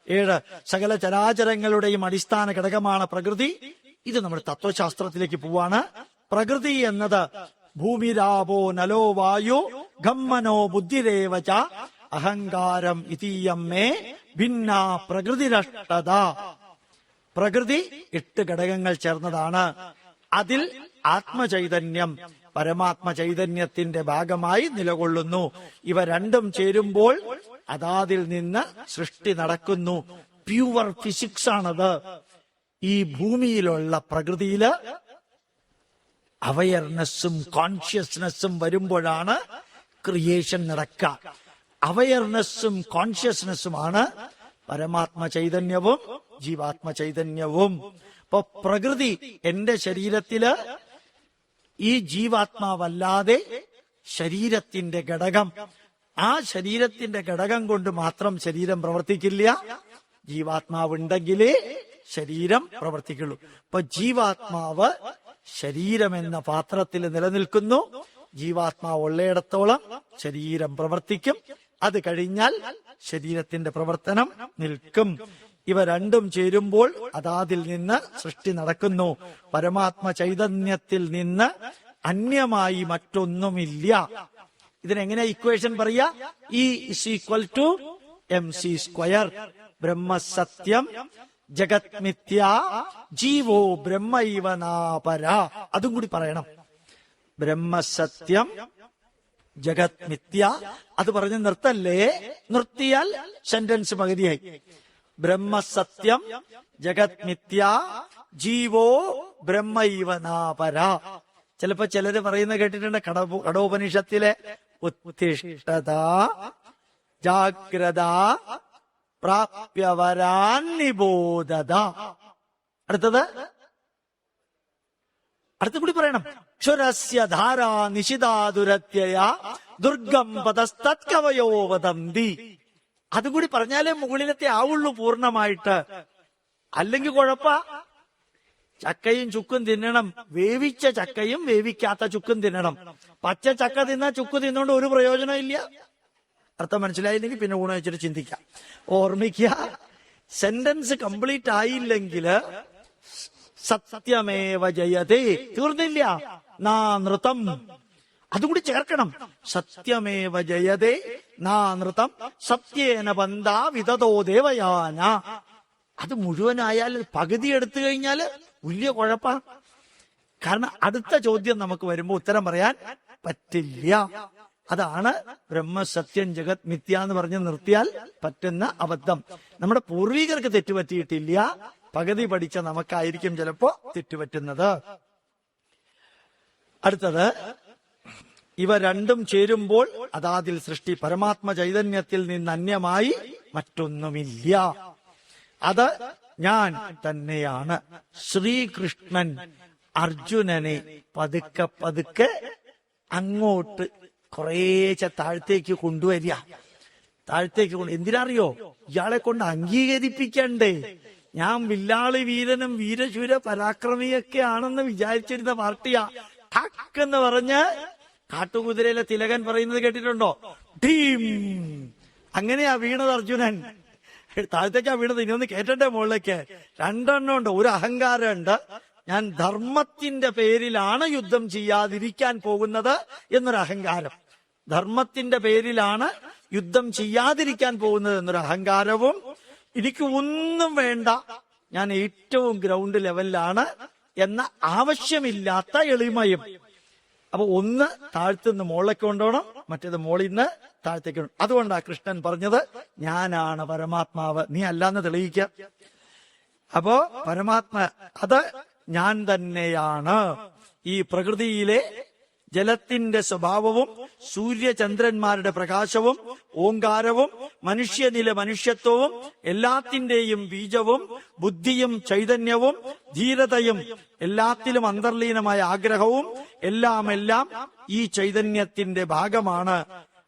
7 സകല ചരാചരങ്ങളുടെയും അടിസ്ഥാന ഘടകമാണ് പ്രകൃതി. ഇത് നമ്മുടെ തത്വശാസ്ത്രത്തിലേക്ക് പോവാണ്. പ്രകൃതി എന്നത് ഭൂമിരാപോ നലോ വായു ഗമ്മനോ ബുദ്ധിരേവച അഹങ്കാരം ഇതീയം മേ ഭിന്ന പ്രകൃതിരഷ്ടത. പ്രകൃതി 8 ഘടകങ്ങൾ ചേർന്നതാണ്. അതിൽ ആത്മചൈതന്യം പരമാത്മ ചൈതന്യത്തിന്റെ ഭാഗമായി നിലകൊള്ളുന്നു. ഇവ രണ്ടും ചേരുമ്പോൾ അതാതിൽ നിന്ന് സൃഷ്ടി നടക്കുന്നു. പ്യുവർ ഫിസിക്സ് ആണത്. ഈ ഭൂമിയിലുള്ള പ്രകൃതിയില് അവയർനെസ്സും കോൺഷ്യസ്നെസ്സും വരുമ്പോഴാണ് ക്രിയേഷൻ നടക്കുക. അവയർനെസ്സും കോൺഷ്യസ്നെസ്സുമാണ് പരമാത്മ ചൈതന്യവും ജീവാത്മ ചൈതന്യവും. ഇപ്പൊ പ്രകൃതി എന്റെ ശരീരത്തില് ഈ ജീവാത്മാവല്ലാതെ ശരീരത്തിന്റെ ഘടകം, ആ ശരീരത്തിന്റെ ഘടകം കൊണ്ട് മാത്രം ശരീരം പ്രവർത്തിക്കില്ല. ജീവാത്മാവുണ്ടെങ്കിലേ ശരീരം പ്രവർത്തിക്കുള്ളൂ. ഇപ്പൊ ജീവാത്മാവ് ശരീരമെന്ന പാത്രത്തിൽ നിലനിൽക്കുന്നു. ജീവാത്മാവ് ഉള്ളയിടത്തോളം ശരീരം പ്രവർത്തിക്കും. അത് കഴിഞ്ഞാൽ ശരീരത്തിന്റെ പ്രവർത്തനം നിൽക്കും. ഇവ രണ്ടും ചേരുമ്പോൾ അതാതിൽ നിന്ന് സൃഷ്ടി നടക്കുന്നു. പരമാത്മ ചൈതന്യത്തിൽ നിന്ന് അന്യമായി മറ്റൊന്നുമില്ല. ഇതിനെങ്ങനെ ഇക്വേഷൻ പറയാ? E = mc². ബ്രഹ്മസത്യം ജഗത് മിഥ്യ ജീവോ ബ്രഹ്മൈവ നാപര. അതും കൂടി പറയണം. ബ്രഹ്മസത്യം ജഗത് മിഥ്യ. അത് പറഞ്ഞ് നിർത്തല്ലേ. നിർത്തിയാൽ സെന്റൻസ് പകുതിയായി. ബ്രഹ്മസത്യം ജഗത് മിഥ്യ ജീവോ ബ്രഹ്മൈവ നാപര. ചിലപ്പോ ചിലര് പറയുന്നത് കേട്ടിട്ടുണ്ട് കഠോപനിഷത്തിലെ ഉത്തിഷ്ഠത ജാഗ്രത പ്രാപ്യവരാൻ നിബോധത. അടുത്തത് കൂടി പറയണം. ക്ഷുരസ്യ ധാരാ നിശിതാദുരത്യയ ദുർഗം പദസ്തത്കവയോ വദന്തി. അതുകൂടി പറഞ്ഞാലേ മുകളിലത്തെ ആവുള്ളൂ പൂർണ്ണമായിട്ട്. അല്ലെങ്കിൽ കുഴപ്പ. ചക്കയും ചുക്കും തിന്നണം. വേവിച്ച ചക്കയും വേവിക്കാത്ത ചുക്കും തിന്നണം. പച്ച ചക്ക തിന്നാ ചുക്ക് തിന്നോണ്ട് ഒരു പ്രയോജനം ഇല്ല. അർത്ഥം മനസ്സിലായില്ലെങ്കിൽ പിന്നെ ഊണ് വെച്ചിട്ട് ചിന്തിക്കാം. ഓർമ്മിക്കുക, സെന്റൻസ് കംപ്ലീറ്റ് ആയില്ലെങ്കിൽ സത്യമേവ ജയതേ തീർന്നില്ല. നാ നൃതം അതുകൂടി ചേർക്കണം. സത്യമേവ ജയതേ നാ നൃതം സത്യേന ബന്ധാ വിതതോ ദേവയാന. അത് മുഴുവനായാൽ പകുതി എടുത്തു കഴിഞ്ഞാൽ വലിയ കുഴപ്പ. കാരണം അടുത്ത ചോദ്യം നമുക്ക് വരുമ്പോ ഉത്തരം പറയാൻ പറ്റില്ല. അതാണ് ബ്രഹ്മസത്യം ജഗത് മിഥ്യ എന്ന് പറഞ്ഞ് നിർത്തിയാൽ പറ്റുന്ന അബദ്ധം. നമ്മുടെ പൂർവികർക്ക് തെറ്റുപറ്റിയിട്ടില്ല. പകുതി പഠിച്ച നമുക്കായിരിക്കും ചിലപ്പോ തെറ്റുപറ്റുന്നത്. അടുത്തത്, ഇവ രണ്ടും ചേരുമ്പോൾ അതാതിൽ സൃഷ്ടി പരമാത്മ ചൈതന്യത്തിൽ നിന്ന് അന്യമായി മറ്റൊന്നുമില്ല. അത് ഞാൻ തന്നെയാണ്. ശ്രീകൃഷ്ണൻ അർജുനനെ പതുക്കെ പതുക്കെ അങ്ങോട്ട് കുറേശ്ശെ താഴത്തേക്ക് കൊണ്ടുവരിക. എന്തിനറിയോ? ഇയാളെ കൊണ്ട് അംഗീകരിപ്പിക്കണ്ടേ. ഞാൻ വില്ലാളി വീരനും വീരശൂര പരാക്രമിയൊക്കെ ആണെന്ന് വിചാരിച്ചിരുന്ന പാർട്ടിയാ. ഠക്ക് എന്ന് പറഞ്ഞ് കാട്ടുകുതിരയിലെ തിലകൻ പറയുന്നത് കേട്ടിട്ടുണ്ടോ? ടീം. അങ്ങനെയാ വീണത് അർജുനൻ. താഴത്തേക്കാ വീണത്. ഇനി ഒന്ന് കേട്ടണ്ടേ മുകളിലേക്ക്. 2 എണ്ണം ഉണ്ട്. ഒരു അഹങ്കാരം ഉണ്ട്. ഞാൻ ധർമ്മത്തിന്റെ പേരിലാണ് യുദ്ധം ചെയ്യാതിരിക്കാൻ പോകുന്നത് എന്നൊരു അഹങ്കാരം. ധർമ്മത്തിന്റെ പേരിലാണ് യുദ്ധം ചെയ്യാതിരിക്കാൻ പോകുന്നത് എന്നൊരു അഹങ്കാരവും, എനിക്ക് ഒന്നും വേണ്ട, ഞാൻ ഏറ്റവും ഗ്രൗണ്ട് ലെവലിലാണ് എന്ന ആവശ്യമില്ലാത്ത എളിമയും. അപ്പൊ ഒന്ന് താഴ്ത്തുനിന്ന് മുകളിലേക്ക് കൊണ്ടുപോകണം, മറ്റേത് മുകളിൽ നിന്ന് താഴത്തേക്ക്. അതുകൊണ്ടാണ് കൃഷ്ണൻ പറഞ്ഞത് ഞാനാണ് പരമാത്മാവ്, നീ അല്ലാന്ന് തെളിയിക്ക. അപ്പോ പരമാത്മാ അത് ഞാൻ തന്നെയാണ്. ഈ പ്രകൃതിയിലെ ജലത്തിന്റെ സ്വഭാവവും സൂര്യചന്ദ്രന്മാരുടെ പ്രകാശവും ഓങ്കാരവും മനുഷ്യനിലെ മനുഷ്യത്വവും എല്ലാത്തിന്റെയും ബീജവും ബുദ്ധിയും ചൈതന്യവും ധീരതയും എല്ലാത്തിലും അന്തർലീനമായ ആഗ്രഹവും എല്ലാം ഈ ചൈതന്യത്തിന്റെ ഭാഗമാണ്.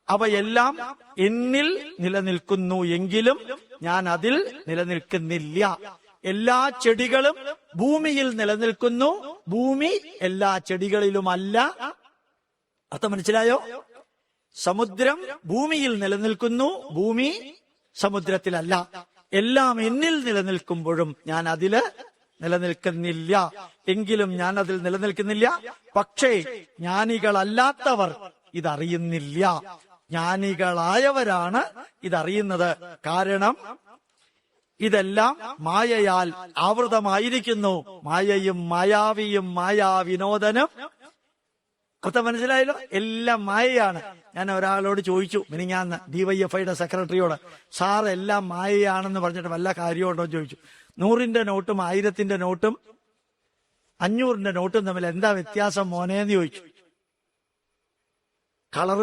അവയെല്ലാം എന്നിൽ നിലനിൽക്കുന്നു എങ്കിലും ഞാൻ അതിൽ നിലനിൽക്കുന്നില്ല. എല്ലാ ചെടികളും ഭൂമിയിൽ നിലനിൽക്കുന്നു, ഭൂമി എല്ലാ ചെടികളിലുമല്ല. അർത്ഥം മനസ്സിലായോ? സമുദ്രം ഭൂമിയിൽ നിലനിൽക്കുന്നു, ഭൂമി സമുദ്രത്തിലല്ല. എല്ലാം എന്നിൽ നിലനിൽക്കുമ്പോഴും ഞാൻ അതില് നിലനിൽക്കുന്നില്ല. എങ്കിലും ഞാൻ അതിൽ നിലനിൽക്കുന്നില്ല. പക്ഷേ ജ്ഞാനികളല്ലാത്തവർ ഇതറിയുന്നില്ല. ജ്ഞാനികളായവരാണ് ഇതറിയുന്നത്. കാരണം ഇതെല്ലാം മായയാൽ ആവൃതമായിരിക്കുന്നു. മായയും മായാവിയും മായാവിനോദനും. അർത്ഥം മനസ്സിലായല്ലോ? എല്ലാം മായയാണ്. ഞാൻ ഒരാളോട് ചോദിച്ചു മിനിങ്ങാന്ന്, DYFIയുടെ സെക്രട്ടറിയോട്, സാർ എല്ലാം മായയാണെന്ന് പറഞ്ഞിട്ട് വല്ല കാര്യമുണ്ടോ എന്ന് ചോദിച്ചു. 100-ന്റെ നോട്ടും 1000-ന്റെ നോട്ടും 500-ന്റെ നോട്ടും തമ്മിൽ എന്താ വ്യത്യാസം മോനേന്ന് ചോദിച്ചു. കളർ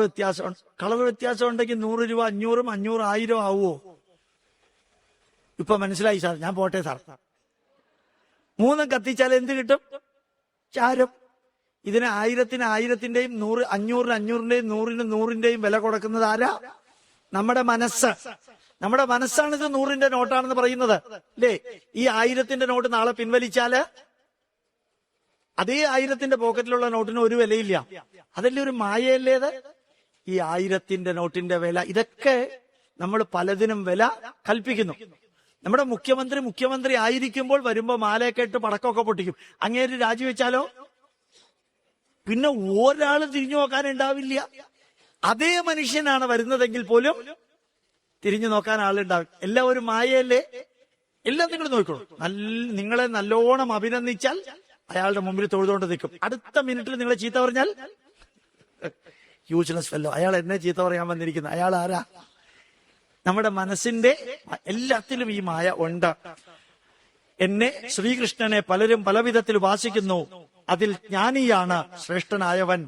വ്യത്യാസം ഉണ്ടെങ്കിൽ 100 രൂപ 500-ഉം 500 1000 ആവുമോ? ഇപ്പൊ മനസ്സിലായി സാർ, ഞാൻ പോട്ടെ സാർ. 3 കത്തിച്ചാൽ എന്ത് കിട്ടും? ചാരം. ഇതിന് 1000-ന് 1000-ന്റെയും 500-ന് 500-ന്റെയും 100-ന് 100-ന്റെയും വില കൊടുക്കുന്നത് ആരാ? നമ്മുടെ മനസ്സ്. നമ്മുടെ മനസ്സാണ് ഇത് 100-ന്റെ നോട്ടാണെന്ന് പറയുന്നത്, അല്ലേ? ഈ 1000-ന്റെ നോട്ട് നാളെ പിൻവലിച്ചാല് അതേ 1000-ന്റെ പോക്കറ്റിലുള്ള നോട്ടിന് ഒരു വിലയില്ല. അതല്ലേ ഒരു മായയല്ലേത്? ഈ 1000-ന്റെ നോട്ടിന്റെ വില, ഇതൊക്കെ നമ്മൾ പലതിനും വില കൽപ്പിക്കുന്നു. നമ്മുടെ മുഖ്യമന്ത്രി ആയിരിക്കുമ്പോൾ വരുമ്പോ മാലയൊക്കെ ഇട്ട് പടക്കമൊക്കെ പൊട്ടിക്കും. അങ്ങേര് രാജിവെച്ചാലോ പിന്നെ ഒരാളും തിരിഞ്ഞു നോക്കാനുണ്ടാവില്ല. അതേ മനുഷ്യനാണ് വരുന്നതെങ്കിൽ പോലും തിരിഞ്ഞു നോക്കാൻ ആളുണ്ടാവും. എല്ലാവരും മായയല്ലേ? എല്ലാം നിങ്ങൾ നോക്കിക്കോളൂ. നിങ്ങളെ നല്ലോണം അഭിനന്ദിച്ചാൽ അയാളുടെ മുമ്പിൽ തൊഴുതുകൊണ്ട് നിൽക്കും. അടുത്ത മിനിറ്റിൽ നിങ്ങളെ ചീത്ത പറഞ്ഞാൽ യൂസ്ലെസ് ഫെല്ലോ, അയാൾ എന്നെ ചീത്ത പറയാൻ വന്നിരിക്കുന്നത്. അയാൾ ആരാ? നമ്മുടെ മനസ്സിന്റെ എല്ലാത്തിലും ഈ മായ ഉണ്ട്. എന്നെ ശ്രീകൃഷ്ണനെ പലരും പല വിധത്തിൽ ഉപാസിക്കുന്നു. അതിൽ ജ്ഞാനിയാണ് ശ്രേഷ്ഠനായവൻ.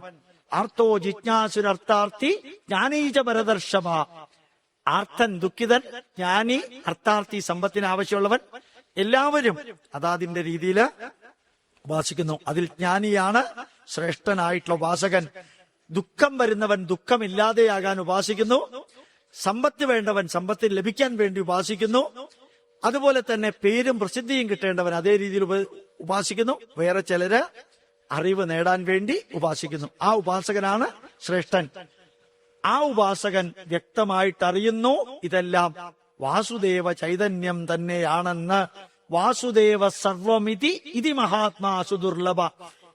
ആർത്തോ ജിജ്ഞാസുരർത്ഥാർത്ഥി ജ്ഞാനീച പരദർശമ. ആർത്തൻ ദുഃഖിതൻ, ജ്ഞാനി അർത്ഥാർത്ഥി സമ്പത്തിന് ആവശ്യമുള്ളവൻ, എല്ലാവരും അതാതിന്റെ രീതിയിൽ ഉപാസിക്കുന്നു. അതിൽ ജ്ഞാനിയാണ് ശ്രേഷ്ഠനായിട്ടുള്ള ഉപാസകൻ. ദുഃഖം വരുന്നവൻ ദുഃഖമില്ലാതെയാകാൻ ഉപാസിക്കുന്നു. സമ്പത്ത് വേണ്ടവൻ സമ്പത്ത് ലഭിക്കാൻ വേണ്ടി ഉപാസിക്കുന്നു. അതുപോലെ തന്നെ പേരും പ്രസിദ്ധിയും കിട്ടേണ്ടവൻ അതേ രീതിയിൽ ഉപാസിക്കുന്നു. വേറെ ചിലര് അറിവ് നേടാൻ വേണ്ടി ഉപാസിക്കുന്നു. ആ ഉപാസകനാണ് ശ്രേഷ്ഠൻ. ആ ഉപാസകൻ വ്യക്തമായിട്ട് അറിയുന്നു ഇതെല്ലാം വാസുദേവ ചൈതന്യം തന്നെയാണെന്ന്. വാസുദേവ സർവമിതി ഇതി മഹാത്മാസു ദുർലഭ.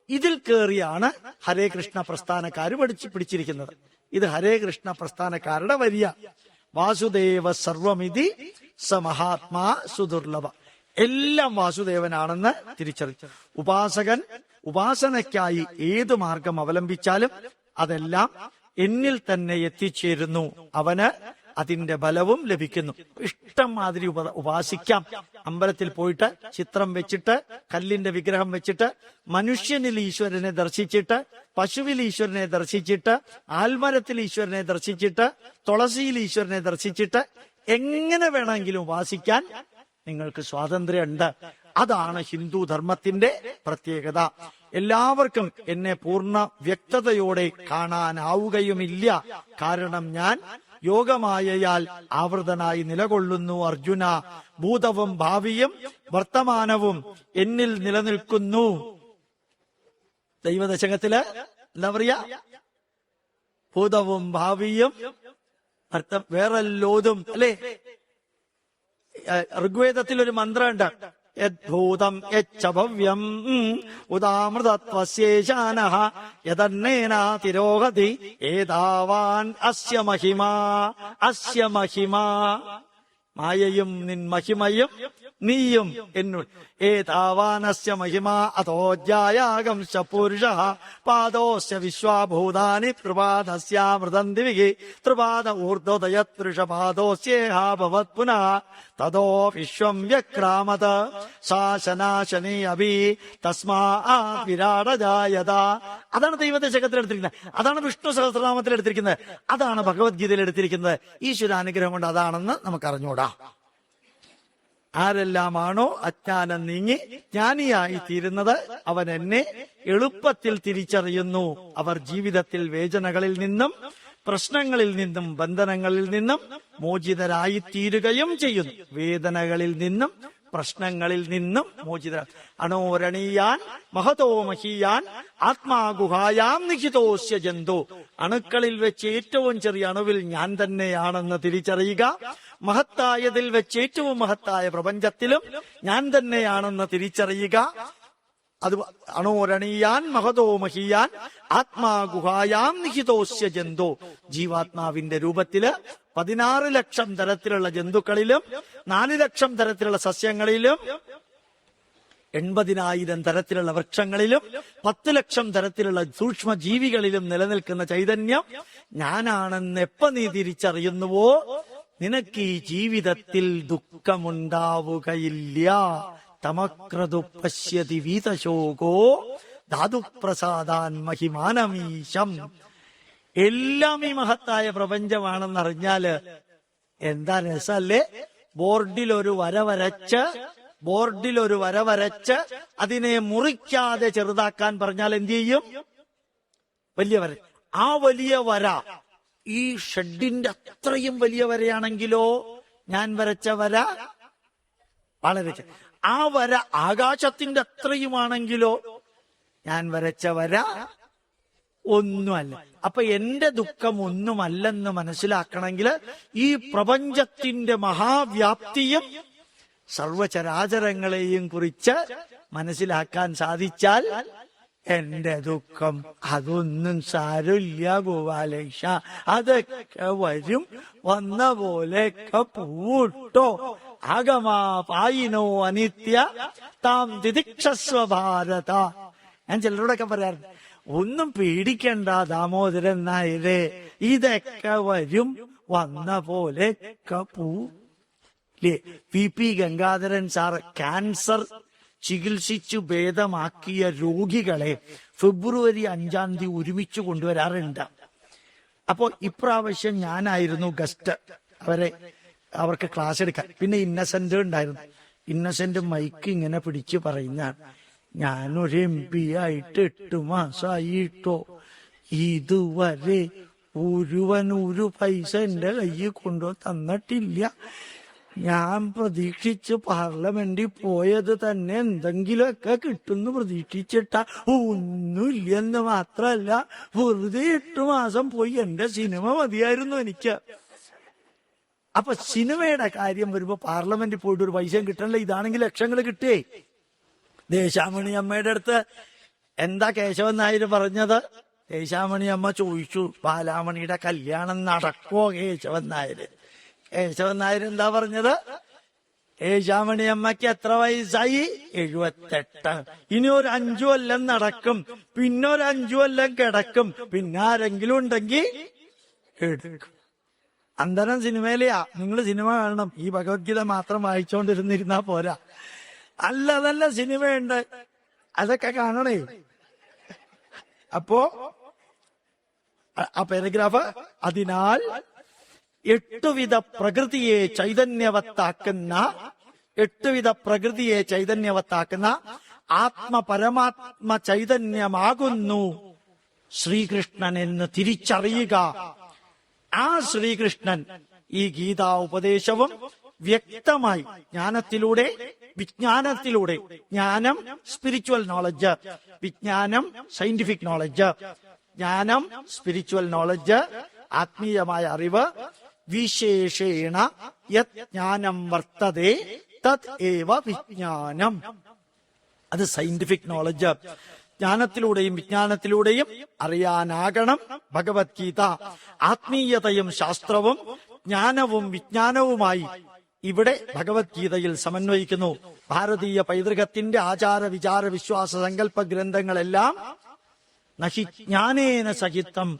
ഇതിൽ കയറിയാണ് ഹരേ കൃഷ്ണ പ്രസ്ഥാനക്കാര് പിടിച്ചിരിക്കുന്നത്. ഇത് ഹരേ കൃഷ്ണ പ്രസ്ഥാനക്കാരുടെ വരിയ. വാസുദേവ സർവമിതി സ മഹാത്മാ സുദുർലഭ. എല്ലാം വാസുദേവനാണെന്ന് തിരിച്ചറിഞ്ഞു. ഉപാസകൻ ഉപാസനയ്ക്കായി ഏത് മാർഗം അവലംബിച്ചാലും അതെല്ലാം എന്നിൽ തന്നെ എത്തിച്ചേരുന്നു. അവന് അതിന്റെ ബലവും ലഭിക്കുന്നു. ഇഷ്ടം മാതിരി ഉപാസിക്കാം. അമ്പലത്തിൽ പോയിട്ട് ചിത്രം വെച്ചിട്ട്, കല്ലിന്റെ വിഗ്രഹം വെച്ചിട്ട്, മനുഷ്യനിൽ ഈശ്വരനെ ദർശിച്ചിട്ട്, പശുവിൽ ഈശ്വരനെ ദർശിച്ചിട്ട്, ആൽമരത്തിൽ ഈശ്വരനെ ദർശിച്ചിട്ട്, തുളസിയിൽ ഈശ്വരനെ ദർശിച്ചിട്ട്, എങ്ങനെ വേണമെങ്കിലും ഉപാസിക്കാൻ നിങ്ങൾക്ക് സ്വാതന്ത്ര്യമുണ്ട്. അതാണ് ഹിന്ദു ധർമ്മത്തിന്റെ പ്രത്യേകത. എല്ലാവർക്കും എന്നെ പൂർണ്ണ വ്യക്തതയോടെ കാണാനാവുകയുമില്ല. കാരണം ഞാൻ യോഗമായയാൽ ആവൃതനായി നിലകൊള്ളുന്നു. അർജുന, ഭൂതവും ഭാവിയും വർത്തമാനവും എന്നിൽ നിലനിൽക്കുന്നു. ദൈവദശകത്തില് എന്താ പറയാ? ഭൂതവും ഭാവിയും വേറെല്ലോതും, അല്ലെ? ഋഗ്വേദത്തിൽ ഒരു മന്ത്രമുണ്ട്. യദ്ഭൂതം യച്ഛഭവ്യം ഉദാമൃതത്വശേഷാനഃ യദന്നേന തിരോഹതി ഏതാവാൻ അസ്യ മഹിമാ. അസ്യ മഹിമാ, മായയും നിൻ മഹിമയും നീയും എന്നോട്. ഏതാവാനസ്യ മഹിമാ അഥോജ്യായാഗം പുരുഷ പാദോസ്യ വിശ്വാഭൂതാനി ത്രിപാദസ്യാമൃതം ദിവിഹി ത്രിപാദ ഊർധ്വോദയത്പുരുഷപാദോസ്യേഹാ ഭവത് പുനഃ തദോ വിശ്വം വ്യക്രാമത ശാസനാശനീ അഭി തസ്മാത് വിരാടജായത. അതാണ് ദൈവദശകത്തിൽ എടുത്തിരിക്കുന്നത്. അതാണ് വിഷ്ണു സഹസ്രനാമത്തിൽ എടുത്തിരിക്കുന്നത്. അതാണ് ഭഗവത്ഗീതയിൽ എടുത്തിരിക്കുന്നത്. ഈശ്വരാനുഗ്രഹം കൊണ്ട് അതാണെന്ന് നമുക്ക് അറിഞ്ഞൂടാ. ആരെല്ലാമാണോ അജ്ഞാനം നീങ്ങി ജ്ഞാനിയായി തീരുന്നത് അവൻ എന്നെ എളുപ്പത്തിൽ തിരിച്ചറിയുന്നു. അവർ ജീവിതത്തിൽ വേദനകളിൽ നിന്നും പ്രശ്നങ്ങളിൽ നിന്നും ബന്ധനങ്ങളിൽ നിന്നും മോചിതരായി തീരുകയും ചെയ്യുന്നു. വേദനകളിൽ നിന്നും പ്രശ്നങ്ങളിൽ നിന്നും മോചിത. അണോരണീയാൻ മഹതോ മഹീയാൻ ആത്മാഗുഹായാം നിഹിതോസ്യ ജന്തോ. അണുക്കളിൽ വെച്ച് ഏറ്റവും ചെറിയ അണുവിൽ ഞാൻ തന്നെയാണെന്ന് തിരിച്ചറിയുക. മഹത്തായതിൽ വെച്ച് ഏറ്റവും മഹത്തായ പ്രപഞ്ചത്തിലും ഞാൻ തന്നെയാണെന്ന് തിരിച്ചറിയുക. അത് അണോരണീയാൻ മഹതോ മഹീയാൻ ആത്മാ ഗുഹായാം നിഹിതോസ്യ ജന്തോ. ജീവാത്മാവിന്റെ രൂപത്തില് 16 ലക്ഷം തരത്തിലുള്ള ജന്തുക്കളിലും 4 ലക്ഷം തരത്തിലുള്ള സസ്യങ്ങളിലും 80,000 തരത്തിലുള്ള വൃക്ഷങ്ങളിലും 10 ലക്ഷം തരത്തിലുള്ള സൂക്ഷ്മ ജീവികളിലും നിലനിൽക്കുന്ന ചൈതന്യം ഞാനാണെന്ന് എപ്പ നീ തിരിച്ചറിയുന്നുവോ നിനക്ക് ഈ ജീവിതത്തിൽ ദുഃഖമുണ്ടാവുകയില്ല. തമക്രതു പശ്യതി വീതശോകോ ധാതുപ്രസാദാൻ മഹിമാനമീശം. എല്ലാം ഈ മഹത്തായ പ്രപഞ്ചമാണെന്നറിഞ്ഞാല് എന്താ രസല്ലേ? ബോർഡിൽ ഒരു വര വരച്ച് അതിനെ മുറിക്കാതെ ചെറുതാക്കാൻ പറഞ്ഞാൽ എന്ത് ചെയ്യും? വലിയ വര. ആ വലിയ വര ഈ ഷെഡിന്റെ അത്രയും വലിയ വരയാണെങ്കിലോ ഞാൻ വരച്ച വര വളരെ ആ വര ആകാശത്തിന്റെ അത്രയുമാണെങ്കിലോ ഞാൻ വരച്ച വര ഒന്നുമല്ല. അപ്പൊ എന്റെ ദുഃഖം ഒന്നുമല്ലെന്ന് മനസ്സിലാക്കണമെങ്കിൽ ഈ പ്രപഞ്ചത്തിന്റെ മഹാവ്യാപ്തിയും സർവചരാചരങ്ങളെയും കുറിച്ച് മനസ്സിലാക്കാൻ സാധിച്ചാൽ എന്റെ ദുഃഖം അതൊന്നും സാരമില്ല ഗോപാലേഷ, അതൊക്കെ വരും, വന്ന പോലെയൊക്കെ പൂട്ടോ. ആഗമാ പായിനോ അനിത്യ താം തിദിക്ഷസ്വ ഭാരത. ഞാൻ ചിലരോടൊക്കെ പറയാറുണ്ട്, ഒന്നും പേടിക്കണ്ട ദാമോദരൻ നായരെ, ഇതൊക്കെ വരും, വന്ന പോലെയൊക്കെ പൂ. VP ഗംഗാധരൻ സാർ ക്യാൻസർ ചികിത്സിച്ചു ഭേദമാക്കിയ രോഗികളെ ഫെബ്രുവരി 5-ാം തീയതി ഒരുമിച്ച് കൊണ്ടുവരാറുണ്ട്. അപ്പോ ഇപ്രാവശ്യം ഞാനായിരുന്നു ഗസ്റ്റ് അവർക്ക് ക്ലാസ് എടുക്കാൻ. പിന്നെ ഇന്നസെന്റ് ഉണ്ടായിരുന്നു. ഇന്നസെന്റ് മൈക്ക് ഇങ്ങനെ പിടിച്ച് പറയുന്നതാണ്, ഞാനൊരു MP ആയിട്ട് 8 മാസമായിട്ടോ ഇതുവരെ ഒരു പൈസ എന്റെ കയ്യിൽ കൊണ്ടു തന്നിട്ടില്ല. ഞാൻ പ്രതീക്ഷിച്ച് പാർലമെന്റിൽ പോയത് തന്നെ എന്തെങ്കിലുമൊക്കെ കിട്ടുന്നു പ്രതീക്ഷിച്ചിട്ട, ഒന്നുമില്ലെന്ന് മാത്രല്ല വെറുതെ 8 മാസം പോയി. എന്റെ സിനിമ മതിയായിരുന്നു എനിക്ക്. അപ്പൊ സിനിമയുടെ കാര്യം വരുമ്പോ പാർലമെന്റിൽ പോയിട്ട് ഒരു പൈസയും കിട്ടണല്ലോ. ഇതാണെങ്കിൽ ലക്ഷങ്ങൾ കിട്ടേ. ദേശാമണി അമ്മയുടെ അടുത്ത് എന്താ കേശവൻ നായർ പറഞ്ഞത്? ദേശാമണി അമ്മ ചോദിച്ചു, ബാലാമണിയുടെ കല്യാണം നടക്കുമോ കേശവൻ നായര്? കേശവൻ നായർ എന്താ പറഞ്ഞത്? ദേശാമണി അമ്മയ്ക്ക് എത്ര വയസ്സായി? 78. ഇനി ഒരു 5 കൊല്ലം നടക്കും, പിന്നെ ഒരു 5 കൊല്ലം കിടക്കും, പിന്നെ ആരെങ്കിലും ഉണ്ടെങ്കിൽ എടുക്കും. അന്തരം സിനിമയിലെയാ. നിങ്ങൾ സിനിമ കാണണം, ഈ ഭഗവത്ഗീത മാത്രം വായിച്ചോണ്ടിരുന്നിരുന്നാ പോരാ. നല്ല സിനിമയുണ്ട്, അതൊക്കെ കാണണേ. അപ്പോ ആ പാരഗ്രാഫ്, അതിനാൽ 8 വിധ പ്രകൃതിയെ ചൈതന്യവത്താക്കുന്ന ആത്മപരമാത്മ ചൈതന്യമാകുന്നു ശ്രീകൃഷ്ണൻ എന്ന് തിരിച്ചറിയുക. ആ ശ്രീകൃഷ്ണൻ ഈ ഗീതാ ഉപദേശവും വ്യക്തമായി വിജ്ഞാനത്തിലൂടെ ജ്ഞാനം സ്പിരിച്വൽ നോളജ്, വിജ്ഞാനം സയന്റിഫിക് നോളജ്, ജ്ഞാനം സ്പിരിച്വൽ നോളജ്, ആത്മീയമായ അറിവ്, വിശേഷേണ യത് ജ്ഞാനം വർത്തതേ തത് ഏവ വിജ്ഞാനം. അത് സയന്റിഫിക് നോളജ്. ജ്ഞാനത്തിലൂടെയും വിജ്ഞാനത്തിലൂടെയും അറിയാനാകണം ഭഗവത്ഗീത. ആത്മീയതയും ശാസ്ത്രവും ജ്ഞാനവും വിജ്ഞാനവുമായി ഇവിടെ ഭഗവത്ഗീതയിൽ സമന്വയിക്കുന്നു. ഭാരതീയ പൈതൃകത്തിന്റെ ആചാര വിചാര വിശ്വാസ സങ്കല്പ ഗ്രന്ഥങ്ങളെല്ലാം നഹി ജ്ഞാനേന സഹിതം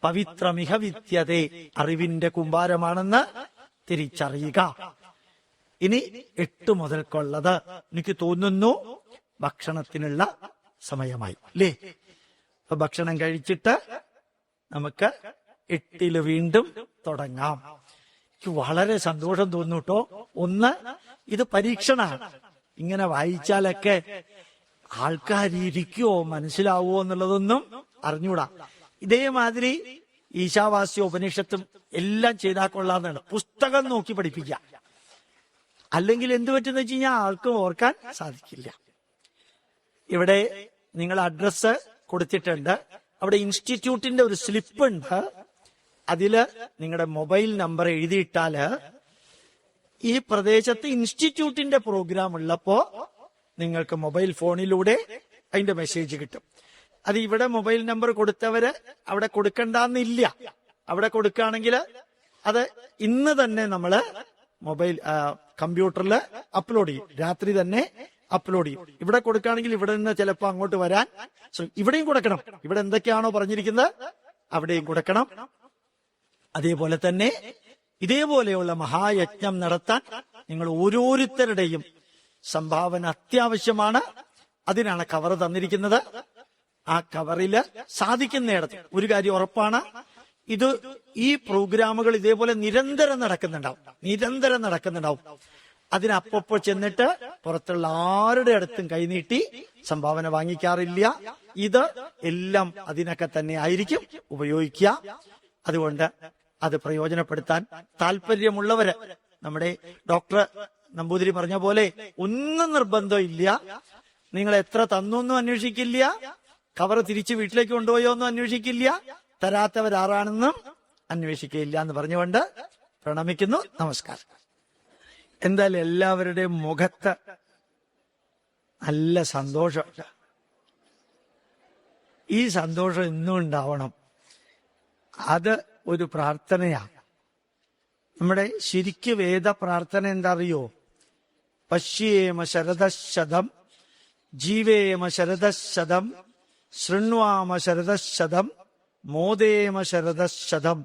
പവിത്രമിഹ വിദ്യതേ, അറിവിന്റെ കുമ്പാരമാണെന്ന് തിരിച്ചറിയുക. ഇനി 8 മുതൽക്കുള്ളത് എനിക്ക് തോന്നുന്നു ഭക്ഷണത്തിനുള്ള സമയമായി അല്ലേ? അപ്പൊ ഭക്ഷണം കഴിച്ചിട്ട് നമുക്ക് 8 വീണ്ടും തുടങ്ങാം. എനിക്ക് വളരെ സന്തോഷം തോന്നൂട്ടോ. ഒന്ന്, ഇത് പരീക്ഷണമാണ്. ഇങ്ങനെ വായിച്ചാലൊക്കെ ആൾക്കാരിയ്ക്കുവോ മനസ്സിലാവോ എന്നുള്ളതൊന്നും അറിഞ്ഞൂടാ. ഇതേമാതിരി ഈശാവാസ്യ ഉപനിഷത്തും എല്ലാം ചെയ്താൽ കൊള്ളാന്നാണ്. പുസ്തകം നോക്കി പഠിപ്പിക്കുക. അല്ലെങ്കിൽ എന്ത് പറ്റുന്ന വെച്ച് കഴിഞ്ഞാൽ ആൾക്കും ഓർക്കാൻ സാധിക്കില്ല. ഇവിടെ നിങ്ങൾ അഡ്രസ് കൊടുത്തിട്ടുണ്ട്. അവിടെ ഇൻസ്റ്റിറ്റ്യൂട്ടിന്റെ ഒരു സ്ലിപ്പ് ഉണ്ട്. അതില് നിങ്ങളുടെ മൊബൈൽ നമ്പർ എഴുതിയിട്ടാല് ഈ പ്രദേശത്ത് ഇൻസ്റ്റിറ്റ്യൂട്ടിന്റെ പ്രോഗ്രാം ഉള്ളപ്പോ നിങ്ങൾക്ക് മൊബൈൽ ഫോണിലൂടെ അതിന്റെ മെസ്സേജ് കിട്ടും. അത് ഇവിടെ മൊബൈൽ നമ്പർ കൊടുത്തവര് അവിടെ കൊടുക്കണ്ടെന്നില്ല. അവിടെ കൊടുക്കുകയാണെങ്കിൽ അത് ഇന്ന് തന്നെ നമ്മള് മൊബൈൽ കമ്പ്യൂട്ടറിൽ അപ്ലോഡ് ചെയ്യും, രാത്രി തന്നെ അപ്ലോഡ് ചെയ്യും. ഇവിടെ കൊടുക്കുകയാണെങ്കിൽ ഇവിടെ നിന്ന് ചിലപ്പോൾ അങ്ങോട്ട് വരാൻ ഇവിടെയും കൊടുക്കണം. ഇവിടെ എന്തൊക്കെയാണോ പറഞ്ഞിരിക്കുന്നത് അവിടെയും കൊടുക്കണം. അതേപോലെ തന്നെ ഇതേപോലെയുള്ള മഹായജ്ഞം നടത്താൻ നിങ്ങൾ ഓരോരുത്തരുടെയും സംഭാവന അത്യാവശ്യമാണ്. അതിനാണ് കവർ തന്നിരിക്കുന്നത്. ആ കവറില് സാധിക്കുന്നിടത്ത് ഒരു കാര്യം ഉറപ്പാണ്, ഈ പ്രോഗ്രാമുകൾ ഇതേപോലെ നിരന്തരം നടക്കുന്നുണ്ടാവും. അതിനപ്പോ ചെന്നിട്ട് പുറത്തുള്ള ആരുടെ അടുത്തും കൈനീട്ടി സംഭാവന വാങ്ങിക്കാറില്ല. ഇത് എല്ലാം അതിനൊക്കെ തന്നെ ആയിരിക്കും ഉപയോഗിക്കുക. അതുകൊണ്ട് അത് പ്രയോജനപ്പെടുത്താൻ താല്പര്യമുള്ളവര്, നമ്മുടെ ഡോക്ടർ നമ്പൂതിരി പറഞ്ഞ പോലെ ഒന്നും നിർബന്ധമില്ല. നിങ്ങൾ എത്ര തന്നു എന്നും അന്വേഷിക്കില്ല, കവർ തിരിച്ച് വീട്ടിലേക്ക് കൊണ്ടുപോയോ എന്നും അന്വേഷിക്കില്ല, തരാത്തവരാറാണെന്നും അന്വേഷിക്കുകയില്ല എന്ന് പറഞ്ഞുകൊണ്ട് പ്രണമിക്കുന്നു. നമസ്കാരം. എന്തായാലും എല്ലാവരുടെയും മുഖത്ത് നല്ല സന്തോഷമുണ്ട്. ഈ സന്തോഷം ഇന്നും ഉണ്ടാവണം. അത് ഒരു പ്രാർത്ഥനയാണ്. നമ്മുടെ ശരിക്ക് വേദ പ്രാർത്ഥന എന്താ അറിയോ? പശ്യേമ ശരദശതം, ജീവേമ ശരദശതം, ശൃണ്വാമ ശരദശതം, മോദേമ ശരദശതം.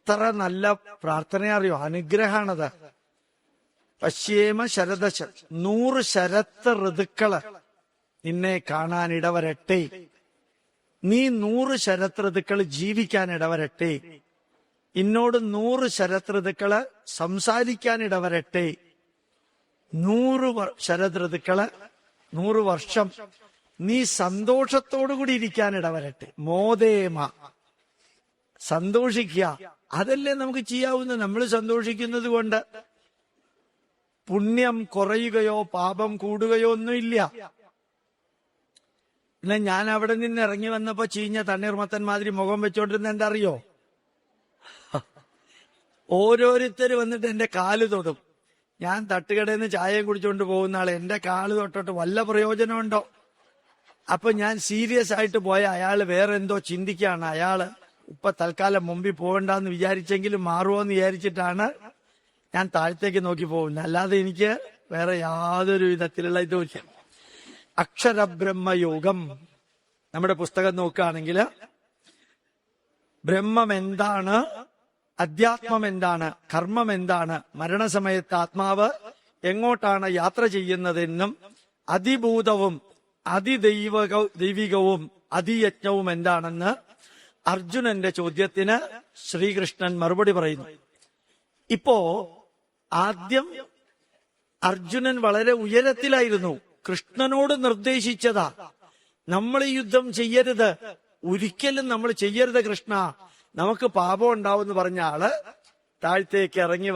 എത്ര നല്ല പ്രാർത്ഥന അറിയോ? അനുഗ്രഹാണത്. പശ്യേമ ശരദശ, 100 ശരത്ത് ഋതുക്കള് നിന്നെ കാണാൻ ഇടവരട്ടെ. നീ 100 ശരത് ഋതുക്കൾ ജീവിക്കാൻ ഇടവരട്ടെ. എന്നോട് 100 ശരത് ഋതുക്കള് സംസാരിക്കാൻ ഇടവരട്ടെ. 100 ശരത് ഋതുക്കള് 100 വർഷം നീ സന്തോഷത്തോടുകൂടി ഇരിക്കാൻ ഇടവരട്ടെ. മോദേമ, സന്തോഷിക്കുക. അതല്ലേ നമുക്ക് ചെയ്യാവുന്ന. നമ്മൾ സന്തോഷിക്കുന്നത് കൊണ്ട് പുണ്യം കുറയുകയോ പാപം കൂടുകയോ ഒന്നുമില്ല. പിന്നെ ഞാൻ അവിടെ നിന്ന് ഇറങ്ങി വന്നപ്പോ ചീഞ്ഞ തണ്ണീർമത്തൻ മാതിരി മുഖം വെച്ചോണ്ടിരുന്ന എന്താ അറിയോ? ഓരോരുത്തര് വന്നിട്ട് എന്റെ കാല് തൊടും. ഞാൻ തട്ടുകടയിൽ നിന്ന് ചായയും കുടിച്ചോണ്ട് പോകുന്ന ആളെ എന്റെ കാല് തൊട്ടിട്ട് വല്ല പ്രയോജനമുണ്ടോ? അപ്പൊ ഞാൻ സീരിയസ് ആയിട്ട് പോയ അയാള് വേറെ എന്തോ ചിന്തിക്കുകയാണ്. അയാള് ഇപ്പൊ തൽക്കാലം മുമ്പിൽ പോകണ്ടെന്ന് വിചാരിച്ചെങ്കിലും മാറുമോ എന്ന് വിചാരിച്ചിട്ടാണ് ഞാൻ താഴത്തേക്ക് നോക്കി പോകുന്നത്. അല്ലാതെ എനിക്ക് വേറെ യാതൊരു വിധത്തിലുള്ള ഇതുമില്ല. അക്ഷരബ്രഹ്മയോഗം നമ്മുടെ പുസ്തകം നോക്കുകയാണെങ്കിൽ ബ്രഹ്മം എന്താണ്, അധ്യാത്മം എന്താണ്, കർമ്മം എന്താണ്, മരണസമയത്ത് ആത്മാവ് എങ്ങോട്ടാണ് യാത്ര ചെയ്യുന്നതെന്നും അതിഭൂതവും ദൈവികവും അതിയജ്ഞവും എന്താണെന്ന് അർജുനന്റെ ചോദ്യത്തിന് ശ്രീകൃഷ്ണൻ മറുപടി പറയുന്നു. ഇപ്പോ ആദ്യം അർജുനൻ വളരെ ഉയരത്തിലായിരുന്നു. കൃഷ്ണനോട് നിർദ്ദേശിച്ചതാ, നമ്മൾ ഈ യുദ്ധം ചെയ്യരുത്, ഒരിക്കലും നമ്മൾ ചെയ്യരുത് കൃഷ്ണ, നമുക്ക് പാപം ഉണ്ടാവും എന്ന് പറഞ്ഞ ആള് താഴത്തേക്ക് ഇറങ്ങി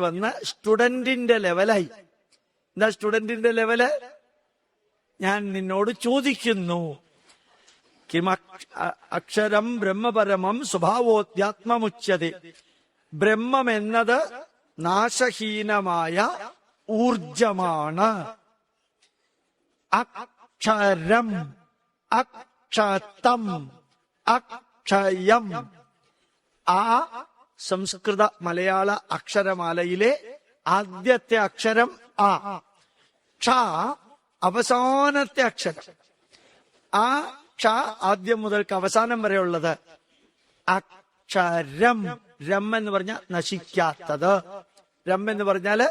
വന്ന് സ്റ്റുഡന്റിന്റെ ലെവലായി. എന്താ സ്റ്റുഡന്റിന്റെ ലെവല്? ഞാൻ നിന്നോട് ചോദിക്കുന്നു, അക്ഷരം ബ്രഹ്മപരമം സ്വഭാവോധ്യാത്മമുച്യതേ. ബ്രഹ്മം എന്നത് നാശഹീനമായ ഊർജമാണ്. അക്ഷരം, അക്ഷതം, അക്ഷയം. ആ സംസ്കൃത മലയാള അക്ഷരമാലയിലെ ആദ്യത്തെ അക്ഷരം ആ. ക്ഷ അവസാനത്തെ അക്ഷരം. ആ ക്ഷ ആദ്യം മുതൽക്ക് അവസാനം വരെ ഉള്ളത് അക്ഷരം. രം എന്ന് പറഞ്ഞാൽ നശിക്കാത്തത്. രം എന്ന് പറഞ്ഞാല്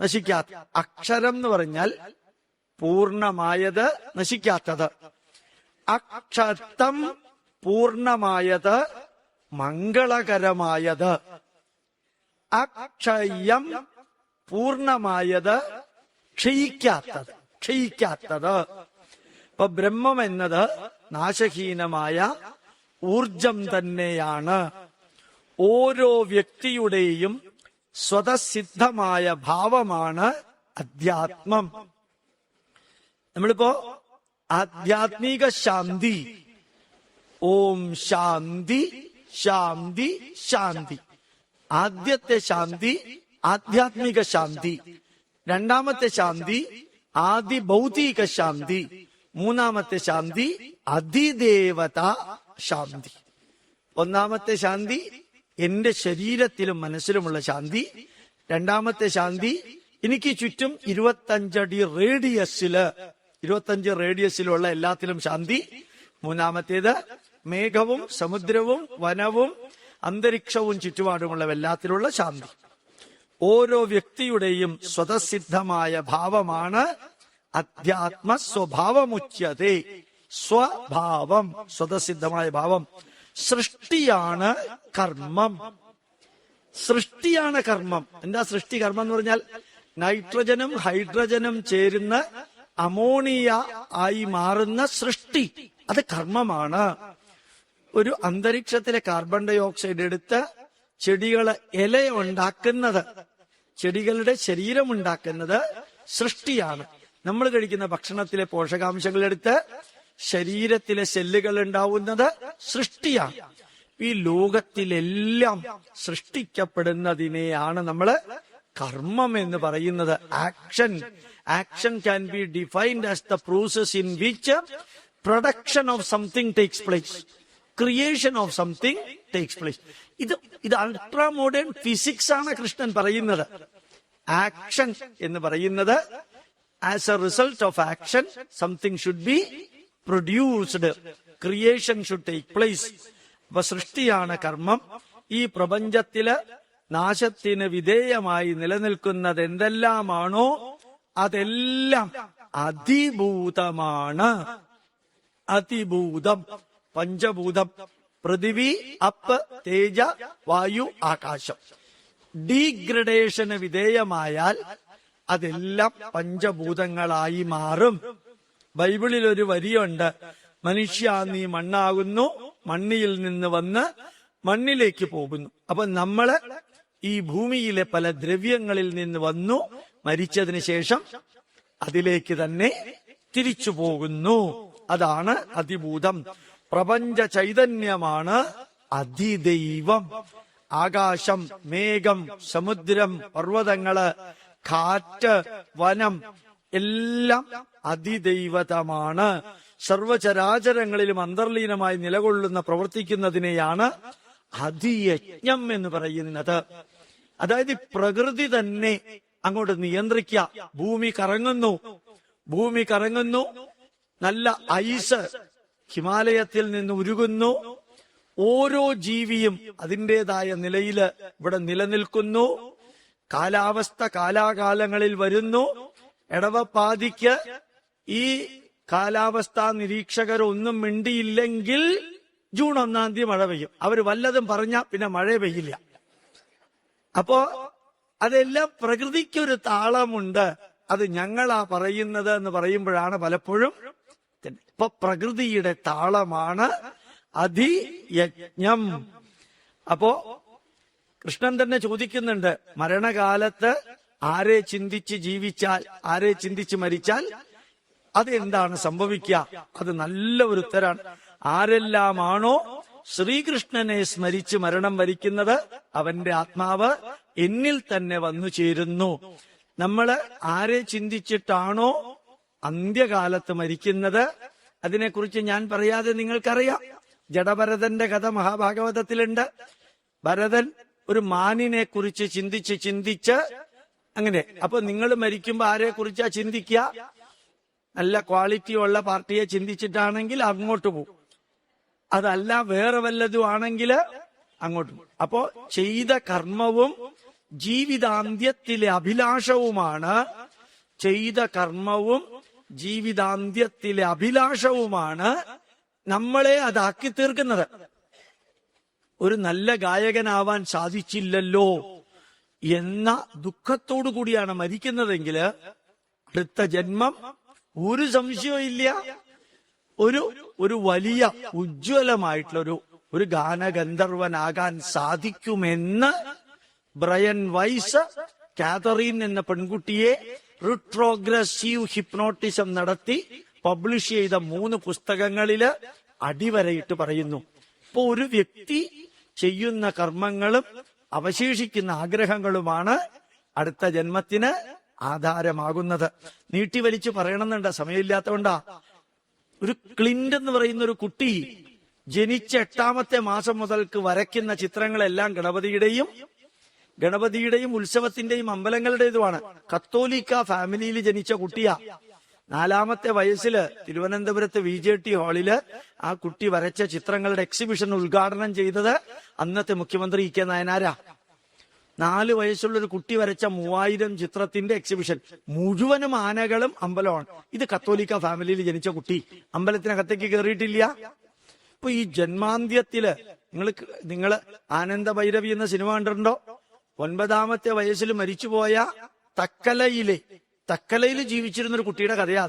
നശിക്കാത്ത. അക്ഷരം എന്ന് പറഞ്ഞാൽ പൂർണമായത്, നശിക്കാത്തത്. അക്ഷതം പൂർണമായത്, മംഗളകരമായത്. അക്ഷയം പൂർണമായത്, ക്ഷയിക്കാത്തത്. ഇപ്പൊ ബ്രഹ്മം എന്നത് നാശഹീനമായ ഊർജം തന്നെയാണ്. ഓരോ വ്യക്തിയുടെയും സ്വതസിദ്ധമായ ഭാവമാണ് അധ്യാത്മം. നമ്മളിപ്പോ ആധ്യാത്മിക ശാന്തി, ഓം ശാന്തി ശാന്തി ശാന്തി, ആദ്യത്തെ ശാന്തി ആധ്യാത്മിക ശാന്തി, രണ്ടാമത്തെ ശാന്തി ആദി ഭൗതിക ശാന്തി, മൂന്നാമത്തെ ശാന്തി അതിദേവത ശാന്തി. ഒന്നാമത്തെ ശാന്തി എന്റെ ശരീരത്തിലും മനസ്സിലുമുള്ള ശാന്തി. രണ്ടാമത്തെ ശാന്തി എനിക്ക് ചുറ്റും 25 അടി റേഡിയസില് 25 റേഡിയസിലുള്ള എല്ലാത്തിലും ശാന്തി. മൂന്നാമത്തേത് മേഘവും സമുദ്രവും വനവും അന്തരീക്ഷവും ചുറ്റുപാടുമുള്ള എല്ലാത്തിലുള്ള ശാന്തി. ഓരോ വ്യക്തിയുടെയും സ്വതസിദ്ധമായ ഭാവമാണ് അധ്യാത്മ സ്വഭാവമുച്യതേ. സ്വഭാവം, സ്വതസിദ്ധമായ ഭാവം. സൃഷ്ടിയാണ് കർമ്മം. സൃഷ്ടിയാണ് കർമ്മം. എന്താ സൃഷ്ടി? കർമ്മം എന്ന് പറഞ്ഞാൽ നൈട്രജനും ഹൈഡ്രജനും ചേരുന്ന അമോണിയ ആയി മാറുന്ന സൃഷ്ടി, അത് കർമ്മമാണ്. ഒരു അന്തരീക്ഷത്തിലെ കാർബൺ ഡൈ ഓക്സൈഡ് എടുത്ത് ചെടികളെ ഇല ഉണ്ടാക്കുന്നത്, ചെടികളുടെ ശരീരം ഉണ്ടാക്കുന്നത് സൃഷ്ടിയാണ്. നമ്മൾ കഴിക്കുന്ന ഭക്ഷണത്തിലെ പോഷകാംശങ്ങൾ എടുത്ത് ശരീരത്തിലെ സെല്ലുകൾ ഉണ്ടാവുന്നത് സൃഷ്ടിയാണ്. ഈ ലോകത്തിലെല്ലാം സൃഷ്ടിക്കപ്പെടുന്നതിനെയാണ് നമ്മൾ കർമ്മം എന്ന് പറയുന്നത്. Action can be defined as the process in which production of something takes place, creation of something takes place. ഇത് അൾട്രാ മോഡേൺ ഫിസിക്സ് ആണ് കൃഷ്ണൻ പറയുന്നത്. ആക്ഷൻ എന്ന് പറയുന്നത് as A result of action something should be produced, creation should take place. അപ്പൊ സൃഷ്ടിയാണ് കർമ്മം. ഈ പ്രപഞ്ചത്തില് നാശത്തിന് വിധേയമായി നിലനിൽക്കുന്നത് എന്തെല്ലാമാണോ അതെല്ലാം അതിഭൂതമാണ്. അതിഭൂതം, പഞ്ചഭൂതം, പൃഥിവി, അപ്പ്, തേജ, വായു, ആകാശം. ഡീഗ്രഡേഷന് വിധേയമായാൽ അതെല്ലാം പഞ്ചഭൂതങ്ങളായി മാറും. ബൈബിളിൽ ഒരു വരിയുണ്ട്, മനുഷ്യ നീ മണ്ണാകുന്നു, മണ്ണിൽ നിന്ന് വന്ന് മണ്ണിലേക്ക് പോകുന്നു. അപ്പൊ നമ്മള് ഈ ഭൂമിയിലെ പല ദ്രവ്യങ്ങളിൽ നിന്ന് വന്നു, മരിച്ചതിന് ശേഷം അതിലേക്ക് തന്നെ തിരിച്ചു പോകുന്നു. അതാണ് അതിഭൂതം. പ്രപഞ്ച ചൈതന്യമാണ് അതിദൈവം. ആകാശം, മേഘം, സമുദ്രം, പർവ്വതങ്ങള്, കാറ്റ്, വനം എല്ലാം അതിദൈവതമാണ്. സർവചരാചരങ്ങളിലും അന്തർലീനമായി നിലകൊള്ളുന്ന പ്രവർത്തിക്കുന്നതിനെയാണ് അതിയജ്ഞം എന്ന് പറയുന്നത്. അതായത് പ്രകൃതി തന്നെ അങ്ങോട്ട് നിയന്ത്രിക്കുക. ഭൂമി കറങ്ങുന്നു, നല്ല ഐസ് ഹിമാലയത്തിൽ നിന്ന് ഉരുകുന്നു. ഓരോ ജീവിയും അതിൻ്റെതായ നിലയില് ഇവിടെ നിലനിൽക്കുന്നു. കാലാവസ്ഥ കാലാകാലങ്ങളിൽ വരുന്നു. എടവപ്പാതിക്ക് ഈ കാലാവസ്ഥാ നിരീക്ഷകരൊന്നും മിണ്ടിയില്ലെങ്കിൽ ജൂൺ 1-ാം തീയതി മഴ പെയ്യും. അവര് വല്ലതും പറഞ്ഞാൽ പിന്നെ മഴ പെയ്യില്ല. അപ്പോ അതെല്ലാം പ്രകൃതിക്കൊരു താളമുണ്ട്. അത് ഞങ്ങളാ പറയുന്നത് എന്ന് പറയുമ്പോഴാണ് പലപ്പോഴും. ഇപ്പൊ പ്രകൃതിയുടെ താളമാണ് അതിയജ്ഞം. അപ്പോ കൃഷ്ണൻ തന്നെ ചോദിക്കുന്നുണ്ട്, മരണകാലത്ത് ആരെ ചിന്തിച്ച് ജീവിച്ചാൽ, ആരെ ചിന്തിച്ച് മരിച്ചാൽ അതെന്താണ് സംഭവിക്കുക? അത് നല്ല ഒരു ഉത്തരാണ്. ആരെല്ലാമാണോ ശ്രീകൃഷ്ണനെ സ്മരിച്ച് മരണം വരിക്കുന്നത് അവന്റെ ആത്മാവ് എന്നിൽ തന്നെ വന്നു ചേരുന്നു. നമ്മള് ആരെ ചിന്തിച്ചിട്ടാണോ അന്ത്യകാലത്ത് മരിക്കുന്നത്, അതിനെക്കുറിച്ച് ഞാൻ പറയാതെ നിങ്ങൾക്കറിയാം. ജഡഭരതന്റെ കഥ മഹാഭാഗവതത്തിലുണ്ട്. ഭരതൻ ഒരു മാനിനെ കുറിച്ച് ചിന്തിച്ച് അങ്ങനെ. അപ്പൊ നിങ്ങൾ മരിക്കുമ്പോ ആരെ കുറിച്ചാ ചിന്തിക്കുക? നല്ല ക്വാളിറ്റി ഉള്ള പാർട്ടിയെ ചിന്തിച്ചിട്ടാണെങ്കിൽ അങ്ങോട്ട് പോകും. അതല്ല വേറെ വല്ലതും ആണെങ്കിൽ അങ്ങോട്ട് പോകും. അപ്പോ ചെയ്ത കർമ്മവും ജീവിതാന്ത്യത്തിലെ അഭിലാഷവുമാണ്. ചെയ്ത കർമ്മവും ജീവിതാന്ത്യത്തിലെ അഭിലാഷവുമാണ് നമ്മളെ അതാക്കി തീർക്കുന്നത്. ഒരു നല്ല ഗായകനാവാൻ സാധിച്ചില്ലല്ലോ എന്ന ദുഃഖത്തോടു കൂടിയാണ് മരിക്കുന്നതെങ്കിൽ അടുത്ത ജന്മം ഒരു സംശയവും ഇല്ല ഒരു വലിയ ഉജ്ജ്വലമായിട്ടുള്ള ഒരു ഗാനഗന്ധർവനാകാൻ സാധിക്കുമെന്ന് ബ്രയൻ വൈസ് കാതറീൻ എന്ന പെൺകുട്ടിയെ റിട്രോഗ്രസീവ് ഹിപ്നോട്ടിസം നടത്തി പബ്ലിഷ് ചെയ്ത 3 പുസ്തകങ്ങളില് അടിവരയിട്ട് പറയുന്നു. ഇപ്പൊ ഒരു വ്യക്തി ചെയ്യുന്ന കർമ്മങ്ങളും അവശേഷിക്കുന്ന ആഗ്രഹങ്ങളുമാണ് അടുത്ത ജന്മത്തിന് ആധാരമാകുന്നത്. നീട്ടിവലിച്ച് പറയണമെന്നുണ്ട, സമയമില്ലാത്തതുകൊണ്ടാ. ഒരു ക്ലിന്റ് എന്ന് പറയുന്ന ഒരു കുട്ടി ജനിച്ച 8ാമത്തെ മാസം മുതൽക്ക് വരയ്ക്കുന്ന ചിത്രങ്ങളെല്ലാം ഗണപതിയുടെയും ഉത്സവത്തിന്റെയും അമ്പലങ്ങളുടേതുമാണ്. കത്തോലിക്ക ഫാമിലിയിൽ ജനിച്ച കുട്ടിയാ. 4ാമത്തെ വയസ്സില് തിരുവനന്തപുരത്ത് VJT ഹാളില് ആ കുട്ടി വരച്ച ചിത്രങ്ങളുടെ എക്സിബിഷൻ ഉദ്ഘാടനം ചെയ്തത് അന്നത്തെ മുഖ്യമന്ത്രി E.K. നായനാരാ. 4 വയസ്സുള്ള ഒരു കുട്ടി വരച്ച 3000 ചിത്രത്തിന്റെ എക്സിബിഷൻ. മുഴുവനും ആനകളും അമ്പലമാണ്. ഇത് കത്തോലിക്ക ഫാമിലിയിൽ ജനിച്ച കുട്ടി അമ്പലത്തിനകത്തേക്ക് കയറിയിട്ടില്ല. ഇപ്പൊ ഈ ജന്മാന്ത്യത്തില് നിങ്ങള് ആനന്ദ ഭൈരവി എന്ന സിനിമ കണ്ടിട്ടുണ്ടോ? 9ാമത്തെ വയസ്സിൽ മരിച്ചുപോയ തക്കലയില് ജീവിച്ചിരുന്ന ഒരു കുട്ടിയുടെ കഥയാ.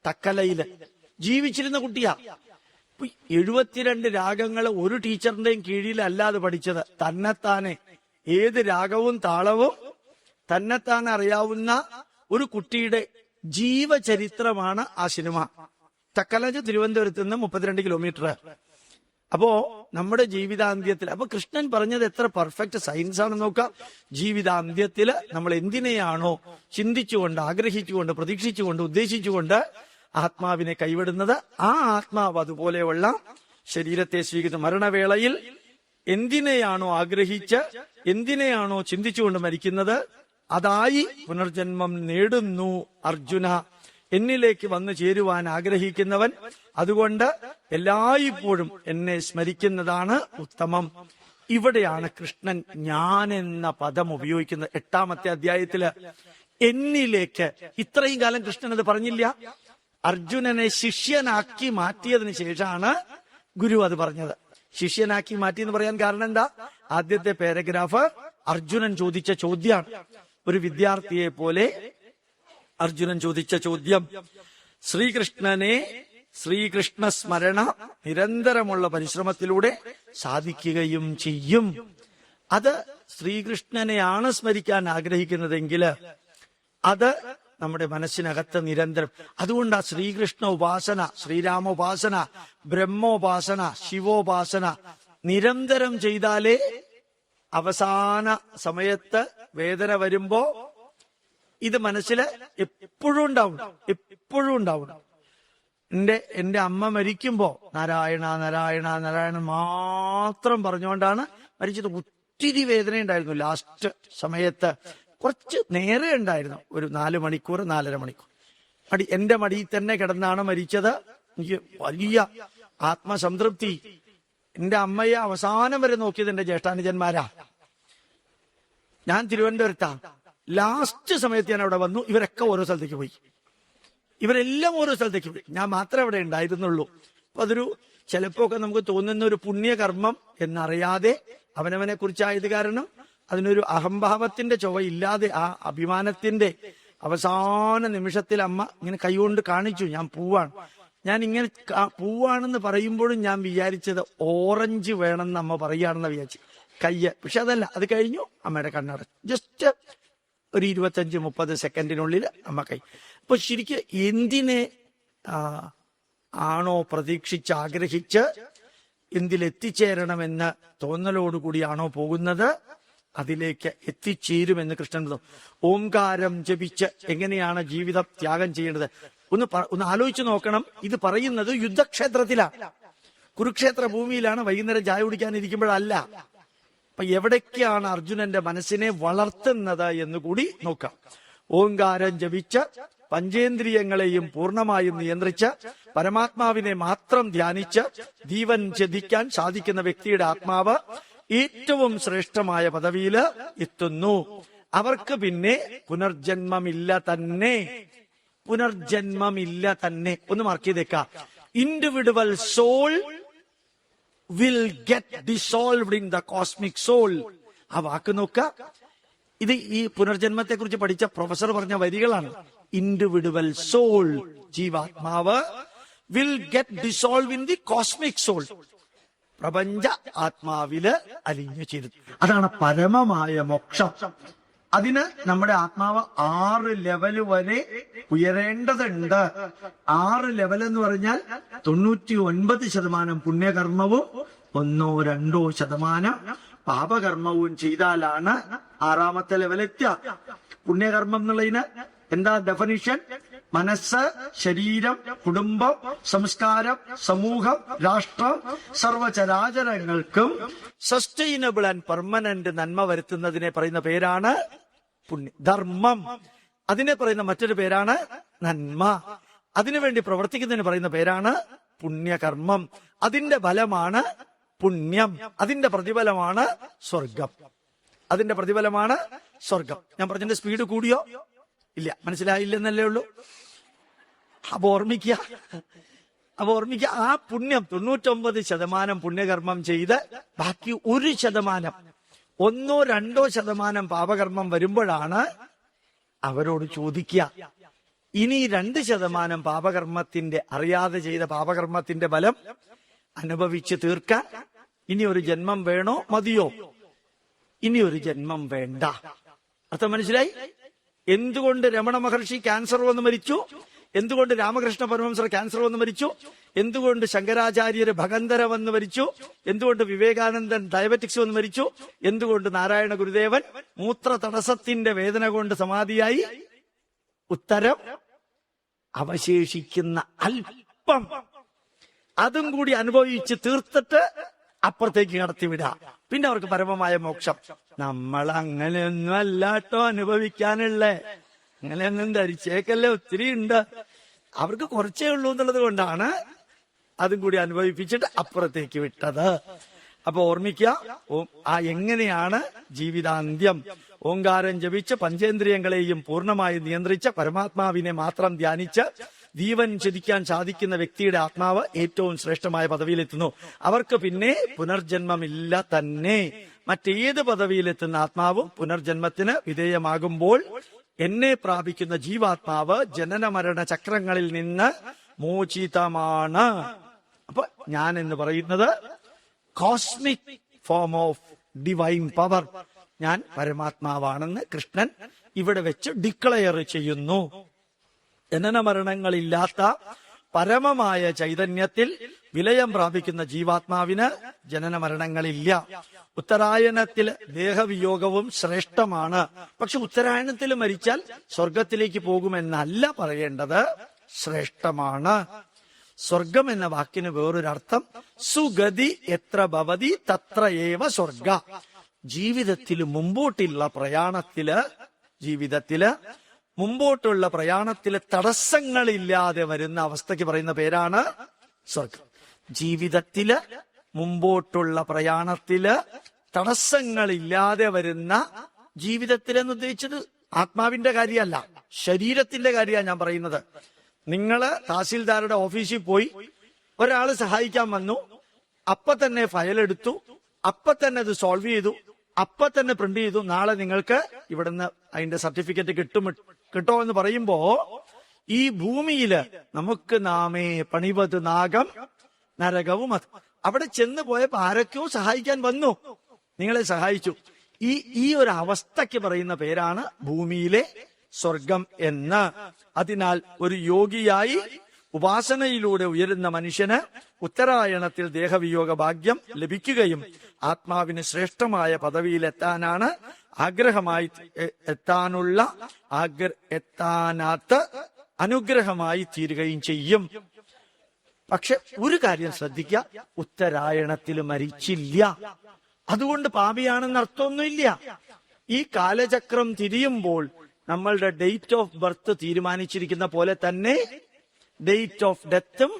തക്കലയില് ജീവിച്ചിരുന്ന കുട്ടിയാ. 72 രാഗങ്ങള് ഒരു ടീച്ചറിന്റെയും കീഴിൽ അല്ലാതെ പഠിച്ചത്. തന്നെത്താനെ ഏത് രാഗവും താളവും തന്നെത്താനെ അറിയാവുന്ന ഒരു കുട്ടിയുടെ ജീവചരിത്രമാണ് ആ സിനിമ. തക്കല തിരുവനന്തപുരത്ത് നിന്ന് 32 കിലോമീറ്റർ. അപ്പോ നമ്മുടെ ജീവിതാന്ത്യത്തിൽ, അപ്പൊ കൃഷ്ണൻ പറഞ്ഞത് എത്ര പെർഫെക്റ്റ് സയൻസ് ആണെന്ന് നോക്കാം. ജീവിതാന്ത്യത്തില് നമ്മൾ എന്തിനെയാണോ ചിന്തിച്ചുകൊണ്ട്, ആഗ്രഹിച്ചുകൊണ്ട്, പ്രതീക്ഷിച്ചുകൊണ്ട്, ഉദ്ദേശിച്ചുകൊണ്ട് ആത്മാവിനെ കൈവിടുന്നത്, ആ ആത്മാവ് അതുപോലെയുള്ള ശരീരത്തെ സ്വീകരിക്കുന്ന മരണവേളയിൽ എന്തിനെയാണോ ആഗ്രഹിച്ച്, എന്തിനെയാണോ ചിന്തിച്ചുകൊണ്ട് മരിക്കുന്നത്, അതായി പുനർജന്മം നേടുന്നു അർജുന. എന്നിലേക്ക് വന്നു ചേരുവാൻ ആഗ്രഹിക്കുന്നവൻ അതുകൊണ്ട് എല്ലായ്പ്പോഴും എന്നെ സ്മരിക്കുന്നതാണ് ഉത്തമം. ഇവിടെയാണ് കൃഷ്ണൻ ഞാൻ എന്ന പദം ഉപയോഗിക്കുന്നത്. 8ാമത്തെ അധ്യായത്തില് എന്നിലേക്ക്. ഇത്രയും കാലം കൃഷ്ണൻ അത് പറഞ്ഞില്ല. അർജുനനെ ശിഷ്യനാക്കി മാറ്റിയതിനു ശേഷമാണ് ഗുരു അത് പറഞ്ഞത്. ശിഷ്യനാക്കി മാറ്റി എന്ന് പറയാൻ കാരണം എന്താ? ആദ്യത്തെ പാരഗ്രാഫ് അർജുനൻ ചോദിച്ച ചോദ്യമാണ്. ഒരു വിദ്യാർത്ഥിയെ പോലെ അർജുനൻ ചോദിച്ച ചോദ്യം. ശ്രീകൃഷ്ണ സ്മരണ നിരന്തരമുള്ള പരിശ്രമത്തിലൂടെ സാധിക്കുകയും ചെയ്യും. അത് ശ്രീകൃഷ്ണനെയാണ് സ്മരിക്കാൻ ആഗ്രഹിക്കുന്നതെങ്കിൽ അത് നമ്മുടെ മനസ്സിനകത്ത് നിരന്തരം. അതുകൊണ്ടാ ശ്രീകൃഷ്ണ ഉപാസന, ശ്രീരാമോപാസന, ബ്രഹ്മോപാസന, ശിവോപാസന നിരന്തരം ചെയ്താലേ അവസാന സമയത്ത് വേദന വരുമ്പോ ഇത് മനസ്സിൽ എപ്പോഴും ഉണ്ടാവും. എന്റെ അമ്മ മരിക്കുമ്പോ നാരായണ നാരായണ നാരായണ മാത്രം പറഞ്ഞുകൊണ്ടാണ് മരിച്ചത്. ഒത്തിരി വേദന ഉണ്ടായിരുന്നു. ലാസ്റ്റ് സമയത്ത് കുറച്ച് നേരെ ഉണ്ടായിരുന്നു, ഒരു 4 മണിക്കൂർ 4.5 മണിക്കൂർ. എന്റെ മടിയിൽ തന്നെ കിടന്നാണ് മരിച്ചത്. എനിക്ക് വലിയ ആത്മസംതൃപ്തി. എന്റെ അമ്മയെ അവസാനം വരെ നോക്കിയത് എന്റെ ജ്യേഷ്ഠാനുജന്മാരാ. ഞാൻ തിരുവനന്തപുരത്താ. ലാസ്റ്റ് സമയത്ത് ഞാൻ അവിടെ വന്നു. ഇവരൊക്കെ ഓരോ സ്ഥലത്തേക്ക് പോയി. ഇവരെല്ലാം ഓരോ സ്ഥലത്തേക്ക് പോയി. ഞാൻ മാത്രമേ അവിടെ ഉണ്ടായിരുന്നുള്ളൂ. അപ്പൊ അതൊരു ചിലപ്പോ ഒക്കെ നമുക്ക് തോന്നുന്ന ഒരു പുണ്യകർമ്മം എന്നറിയാതെ അവനവനെ കുറിച്ചായത് കാരണം അതിനൊരു അഹംഭാവത്തിന്റെ ചൊവ്വയില്ലാതെ ആ അഭിമാനത്തിന്റെ അവസാന നിമിഷത്തിൽ അമ്മ ഇങ്ങനെ കൈകൊണ്ട് കാണിച്ചു, ഞാൻ പൂവാണ്. ഞാൻ ഇങ്ങനെ പൂവാണെന്ന് പറയുമ്പോഴും ഞാൻ വിചാരിച്ചത് ഓറഞ്ച് വേണമെന്ന് അമ്മ പറയുകയാണെന്ന് വിചാരിച്ചു കയ്യ്. പക്ഷെ അതല്ല. അത് കഴിഞ്ഞു അമ്മയുടെ കണ്ണട. ജസ്റ്റ് ഒരു 25-30 സെക്കൻഡിനുള്ളിൽ അമ്മ കൈ. അപ്പൊ ശരിക്കും എന്തിനെ ആണോ പ്രതീക്ഷിച്ച് ആഗ്രഹിച്ച് എന്തിലെത്തിച്ചേരണമെന്ന് തോന്നലോടുകൂടിയാണോ പോകുന്നത്, അതിലേക്ക് എത്തിച്ചേരുമെന്ന് കൃഷ്ണൻ പറഞ്ഞു. ഓംകാരം ജപിച്ച് എങ്ങനെയാണ് ജീവിതം ത്യാഗം ചെയ്യേണ്ടത് ഒന്ന് ആലോചിച്ച് നോക്കണം. ഇത് പറയുന്നത് യുദ്ധക്ഷേത്രത്തിലാണ്, കുരുക്ഷേത്ര ഭൂമിയിലാണ്. വൈകുന്നേരം ചായ കുടിക്കാനിരിക്കുമ്പോഴല്ല. അപ്പൊ എവിടേക്കാണ് അർജുനന്റെ മനസ്സിനെ വളർത്തുന്നത് എന്ന് കൂടി നോക്കാം. ഓംകാരം ജപിച്ച് പഞ്ചേന്ദ്രിയങ്ങളെയും പൂർണ്ണമായും നിയന്ത്രിച്ച് പരമാത്മാവിനെ മാത്രം ധ്യാനിച്ച് ജീവൻ ഛേദിക്കാൻ സാധിക്കുന്ന വ്യക്തിയുടെ ആത്മാവ് ഏറ്റവും ശ്രേഷ്ഠമായ പദവിയിൽ എത്തുന്നു. അവർക്ക് പിന്നെ പുനർജന്മമില്ല തന്നെ. ഒന്ന് മാർക്ക് ചെയ്തേക്കാം. Individual soul will get dissolved in the cosmic soul. ആ വാക്ക് നോക്ക. ഇത് ഈ പുനർജന്മത്തെ കുറിച്ച് പഠിച്ച പ്രൊഫസർ പറഞ്ഞ വരികളാണ്. ഇൻഡിവിഡുവൽ സോൾ, ജീവാത്മാവ്, will get dissolved in the cosmic soul. പ്രപഞ്ച ആത്മാവില് അലിഞ്ഞു ചേരും. അതാണ് പരമമായ മോക്ഷം. അതിന് നമ്മുടെ ആത്മാവ് 6 ലെവല് വരെ ഉയരേണ്ടതുണ്ട്. 6 ലെവൽ എന്ന് പറഞ്ഞാൽ 99% പുണ്യകർമ്മവും 1-2% പാപകർമ്മവും ചെയ്താലാണ് 6ാമത്തെ ലെവലെത്തുക. പുണ്യകർമ്മം എന്നുള്ളതിന് എന്താ ഡെഫിനിഷൻ? മനസ്സ്, ശരീരം, കുടുംബം, സംസ്കാരം, സമൂഹം, രാഷ്ട്രം, സർവചരാചരങ്ങൾക്കും സസ്റ്റൈനബിൾ ആൻഡ് പെർമനന്റ് നന്മ വരുത്തുന്നതിനെ പറയുന്ന പേരാണ് ധർമ്മം. അതിനെ പറയുന്ന മറ്റൊരു പേരാണ് നന്മ. അതിനുവേണ്ടി പ്രവർത്തിക്കുന്നതിന് പറയുന്ന പേരാണ് പുണ്യകർമ്മം. അതിന്റെ ഫലമാണ് പുണ്യം. അതിന്റെ പ്രതിഫലമാണ് സ്വർഗം. അതിന്റെ പ്രതിഫലമാണ് സ്വർഗം. ഞാൻ പറഞ്ഞതിന്റെ സ്പീഡ് കൂടിയോ ഇല്ല? മനസ്സിലായില്ലെന്നല്ലേ ഉള്ളൂ. അപ്പൊ ഓർമ്മിക്കുക. ആ പുണ്യം 99% പുണ്യകർമ്മം ചെയ്ത് ബാക്കി 1%, 1-2% പാപകർമ്മം വരുമ്പോഴാണ് അവരോട് ചോദിക്കുക, ഇനി 2% പാപകർമ്മത്തിന്റെ, അറിയാതെ ചെയ്ത പാപകർമ്മത്തിന്റെ ഫലം അനുഭവിച്ച് തീർക്കാൻ ഇനി ഒരു ജന്മം വേണോ മതിയോ? ഇനി ഒരു ജന്മം വേണ്ട. അർത്ഥം മനസ്സിലായി? എന്തുകൊണ്ട് രമണ മഹർഷി ക്യാൻസർ വന്ന് മരിച്ചു? എന്തുകൊണ്ട് രാമകൃഷ്ണ പരമഹംസർ ക്യാൻസർ വന്ന് മരിച്ചു? എന്തുകൊണ്ട് ശങ്കരാചാര്യര് ഭഗന്തര വന്ന് മരിച്ചു? എന്തുകൊണ്ട് വിവേകാനന്ദൻ ഡയബറ്റിക്സ് വന്ന് മരിച്ചു? എന്തുകൊണ്ട് നാരായണ ഗുരുദേവൻ മൂത്ര തടസ്സത്തിന്റെ വേദന കൊണ്ട് സമാധിയായി? ഉത്തരം, അവശേഷിക്കുന്ന അല്പം അതും കൂടി അനുഭവിച്ച് തീർത്തിട്ട് അപ്പുറത്തേക്ക് കടത്തിവിടുക. പിന്നെ അവർക്ക് പരമമായ മോക്ഷം. നമ്മൾ അങ്ങനെയൊന്നും അല്ലാട്ടോ അനുഭവിക്കാനുള്ളേ. അങ്ങനെയൊന്നും ധരിച്ചേക്കല്ലേ, ഒത്തിരി ഉണ്ട്. അവർക്ക് കുറച്ചേ ഉള്ളൂ എന്നുള്ളത് കൊണ്ടാണ് അതും കൂടി അനുഭവിപ്പിച്ചിട്ട് അപ്പുറത്തേക്ക് വിട്ടത്. അപ്പൊ ഓർമ്മിക്കുക, എങ്ങനെയാണ് ജീവിതാന്ത്യം? ഓങ്കാരം ജപിച്ച് പഞ്ചേന്ദ്രിയങ്ങളെയും പൂർണ്ണമായി നിയന്ത്രിച്ച പരമാത്മാവിനെ മാത്രം ധ്യാനിച്ച് ജീവൻ ചിരിക്കാൻ സാധിക്കുന്ന വ്യക്തിയുടെ ആത്മാവ് ഏറ്റവും ശ്രേഷ്ഠമായ പദവിയിലെത്തുന്നു. അവർക്ക് പിന്നെ പുനർജന്മമില്ല തന്നെ. മറ്റേത് പദവിയിലെത്തുന്ന ആത്മാവും പുനർജന്മത്തിന് വിധേയമാകുമ്പോൾ എന്നെ പ്രാപിക്കുന്ന ജീവാത്മാവ് ജനന മരണ ചക്രങ്ങളിൽ നിന്ന് മോചിതമാണ്. അപ്പൊ ഞാൻ എന്ന് പറയുന്നത് cosmic form of divine power. ഞാൻ പരമാത്മാവാണെന്ന് കൃഷ്ണൻ ഇവിടെ വെച്ച് ഡിക്ലെയർ ചെയ്യുന്നു. ജനന മരണങ്ങളില്ലാത്ത പരമമായ ചൈതന്യത്തിൽ വിലയം പ്രാപിക്കുന്ന ജീവാത്മാവിന് ജനന മരണങ്ങളില്ല. ഉത്തരായണത്തിൽ ദേഹവിയോഗവും ശ്രേഷ്ഠമാണ്. പക്ഷെ ഉത്തരായണത്തിൽ മരിച്ചാൽ സ്വർഗത്തിലേക്ക് പോകുമെന്നല്ല പറയേണ്ടത്, ശ്രേഷ്ഠമാണ്. സ്വർഗം എന്ന വാക്കിന് വേറൊരർത്ഥം സുഗതി എത്ര ഭവതി തത്ര ഏവ സ്വർഗ. ജീവിതത്തിൽ മുമ്പോട്ടുള്ള പ്രയാണത്തില് തടസ്സങ്ങളില്ലാതെ വരുന്ന അവസ്ഥയ്ക്ക് പറയുന്ന പേരാണ് സ്വർഗം. ജീവിതത്തില് മുമ്പോട്ടുള്ള പ്രയാണത്തില് തടസ്സങ്ങളില്ലാതെ വരുന്ന ജീവിതത്തിലെന്ന് ഉദ്ദേശിച്ചത് ആത്മാവിന്റെ കാര്യമല്ല, ശരീരത്തിന്റെ കാര്യമാണ് ഞാൻ പറയുന്നത്. നിങ്ങള് തഹസീൽദാരുടെ ഓഫീസിൽ പോയി, ഒരാള് സഹായിക്കാൻ വന്നു, അപ്പൊ തന്നെ ഫയൽ എടുത്തു, അപ്പൊ തന്നെ അത് സോൾവ് ചെയ്തു, അപ്പൊ തന്നെ പ്രിന്റ് ചെയ്തു, നാളെ നിങ്ങൾക്ക് ഇവിടുന്ന് അതിന്റെ സർട്ടിഫിക്കറ്റ് കിട്ടോ എന്ന് പറയുമ്പോ, ഈ ഭൂമിയില് നമുക്ക് നാമേ പണിവത് നാഗം നരകവും അവിടെ ചെന്ന് പോയപ്പോ ആരൊക്കെയോ സഹായിക്കാൻ വന്നു, നിങ്ങളെ സഹായിച്ചു. ഈ ഒരു അവസ്ഥയ്ക്ക് പറയുന്ന പേരാണ് ഭൂമിയിലെ സ്വർഗം എന്ന്. അതിനാൽ ഒരു യോഗിയായി ഉപാസനയിലൂടെ ഉയരുന്ന മനുഷ്യന് ഉത്തരായണത്തിൽ ദേഹവിയോഗ ഭാഗ്യം ലഭിക്കുകയും ആത്മാവിന് ശ്രേഷ്ഠമായ പദവിയിലെത്താനാണ് ആഗ്രഹമായി എത്താനാത്ത് അനുഗ്രഹമായി തീരുകയും ചെയ്യും. പക്ഷെ ഒരു കാര്യം ശ്രദ്ധിക്കുക, ഉത്തരായണത്തിൽ മരിച്ചില്ല, അതുകൊണ്ട് പാപിയാണെന്ന് അർത്ഥമൊന്നുമില്ല. ഈ കാലചക്രം തിരിയുമ്പോൾ നമ്മളുടെ ഡേറ്റ് ഓഫ് ബർത്ത് തീരുമാനിച്ചിരിക്കുന്ന പോലെ തന്നെ ഡേറ്റ് ഓഫ് ഡെത്തും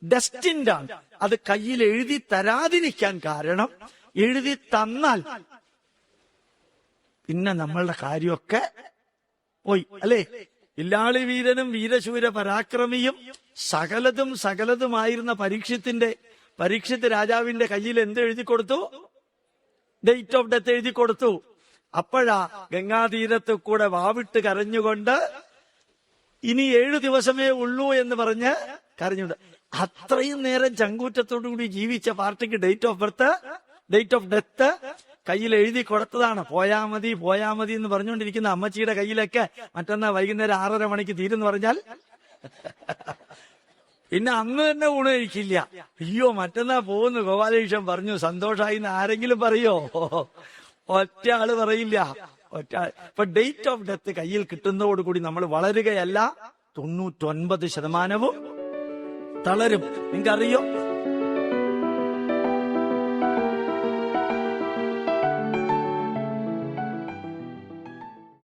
ഡെസ്റ്റിൻഡ് ആണ്. അത് കയ്യിൽ എഴുതി തരാതിരിക്കാൻ കാരണം, എഴുതി തന്നാൽ പിന്നെ നമ്മളുടെ കാര്യമൊക്കെ പോയി, അല്ലേ? ഇല്ലാളി വീരനും വീരശൂര പരാക്രമിയും സകലതുമായിരുന്ന പരീക്ഷിത്ത് രാജാവിന്റെ കയ്യിൽ എന്ത് എഴുതി കൊടുത്തു? ഡേറ്റ് ഓഫ് ഡെത്ത് എഴുതി കൊടുത്തു. അപ്പോഴാ ഗംഗാതീരത്ത് കൂടെ വാവിട്ട് കരഞ്ഞുകൊണ്ട് ഇനി 7 ദിവസമേ ഉള്ളൂ എന്ന് പറഞ്ഞ് കരഞ്ഞുകൊണ്ട്, അത്രയും നേരം ചങ്കൂറ്റത്തോടു കൂടി ജീവിച്ച പാർട്ടിക്ക് ഡേറ്റ് ഓഫ് ഡെത്ത് കയ്യിൽ എഴുതി കൊടുത്തതാണ്. പോയാ മതി എന്ന് പറഞ്ഞുകൊണ്ടിരിക്കുന്ന അമ്മച്ചിയുടെ കയ്യിലൊക്കെ മറ്റന്നാ വൈകുന്നേരം 6:30 മണിക്ക് തീരെന്ന് പറഞ്ഞാൽ പിന്നെ അന്ന് തന്നെ ഊണ് കഴിക്കില്ല. അയ്യോ മറ്റന്നാ പോകുന്നു ഗോപാലകൃഷ്ണൻ പറഞ്ഞു, സന്തോഷമായി എന്ന് ആരെങ്കിലും പറയോ? ഒറ്റ ആള് പറയില്ല. ഇപ്പൊ ഡേറ്റ് ഓഫ് ഡെത്ത് കയ്യിൽ കിട്ടുന്നതോടുകൂടി നമ്മൾ വളരുകയല്ല, 99% തളരും. നിങ്ങൾക്കറിയോ